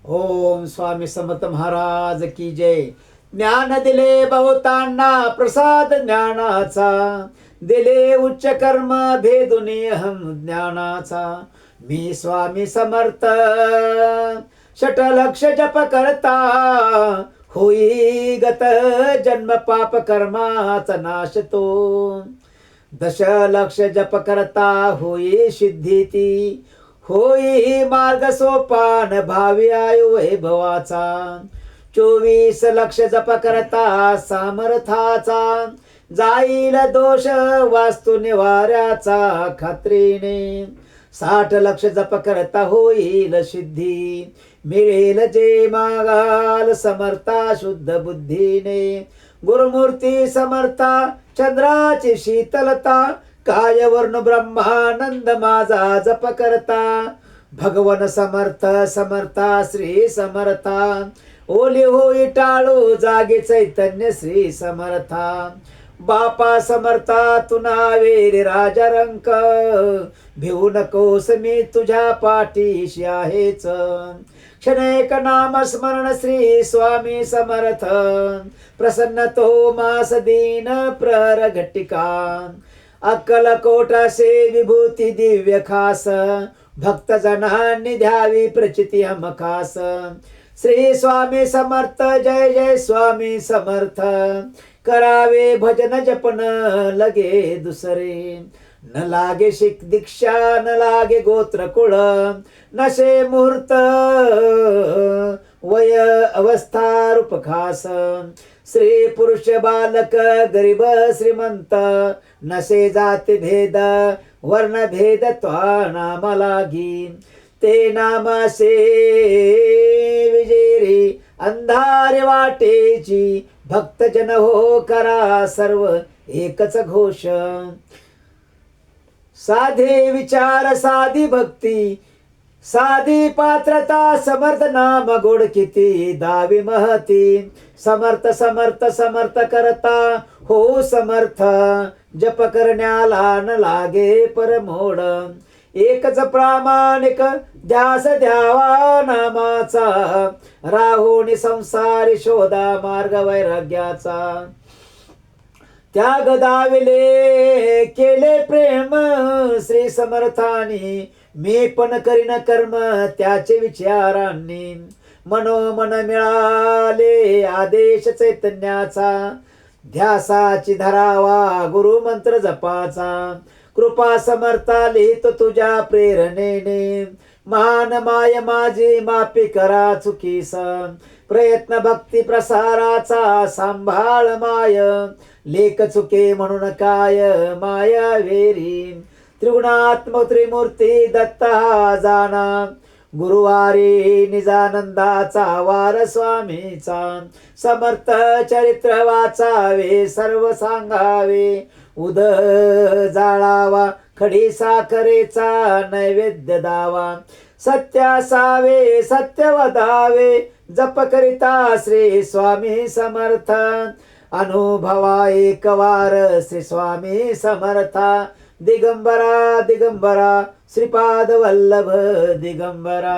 ओम स्वामी समर्थ महाराज की जय. ज्ञान दिले बहुतांना प्रसाद ज्ञानाचा, दिले उच्च कर्म भेदुनी हम ज्ञानाचा. मी स्वामी समर्थ षटलक्ष जप करता, होई गत जन्म पाप कर्माचा नाश तो. दशलक्ष जप करता होई सिद्धी ती, होई मार्ग सोपान भावी आयु वैभवाचा. 24 लक्ष जप करता सामर्थाचा, जाईल दोष वास्तू निवाऱ्याचा खात्रीने. 60 लक्ष जप करता होईल सिद्धी, मिळेल जे मागाल समर्था शुद्ध बुद्धीने. गुरुमूर्ती समर्था चंद्राची शीतलता, काय वर्ण ब्रह्मानंद माझा जप करता. भगवन समर्थ समर्था श्री समर्था, ओली होई टाळू जागे चैतन्य श्री समर्था. बापा समर्था तू नावे राजा रंक, भिवू नकोस मी तुझ्या पाठीशी आहेच. क्षणेक नाम स्मरण श्री स्वामी समर्थ, प्रसन्न तो मास दीन प्रहर घटिका. अक्कलकोटासे विभूती दिव्य खास, भक्त जनांनी द्यावी प्रचिती हमखास. श्री स्वामी समर्थ जय जय स्वामी समर्थ, करावे भजन जपन लगे दुसरे. न लागे शिक दीक्षा न लागे गोत्र कुळ, नशे मुहूर्त वय अवस्था रूप खास. स्त्री पुरुष बालक गरीब श्रीमंत, नसे जाती भेद वर्ण भेद त्वा नाम लागी. ते नामासे विजेरी अंधारे वाटेची, भक्त जन हो करा सर्व एकच घोष. साधे विचार साधी भक्ती, साधी पात्रता समर्थ नाम गोड किती दावी महती. समर्थ समर्थ समर्थ करता हो समर्थ, जप करण्याला न लागे परमोड. एकच प्रामाणिक ध्यास द्यावा नामाचा, राहुनी संसारी शोधा मार्ग वैराग्याचा. त्याग दाविले केले प्रेम श्री समर्थानी, मी पण करीन कर्म त्याचे विचारांनी. मनोमन मिळाले आदेश चैतन्याचा, ध्यासाची धरावा गुरु मंत्र जपाचा. कृपा समर्था लिहितो तुझ्या प्रेरणेने, महान माय माझी माफी करा चुकीस. प्रयत्न भक्ती प्रसाराचा सांभाळ माय, लेख चुके म्हणून काय माया वेरी. त्रिगुणात्मक त्रिमूर्ती दत्ता जाणा, गुरुवारी निजानंदाचा वार स्वामीचा. समर्थ चरित्र वाचावे सर्व सांगावे, उद जाळावा खडी साखरेचा नैवेद्य दावा. सत्य असावे सत्य वदावे, जप करिता श्री स्वामी समर्थ. अनुभवा एक वार श्री स्वामी समर्था, दिगंबरा दिगंबरा श्रीपाद वल्लभ दिगंबरा.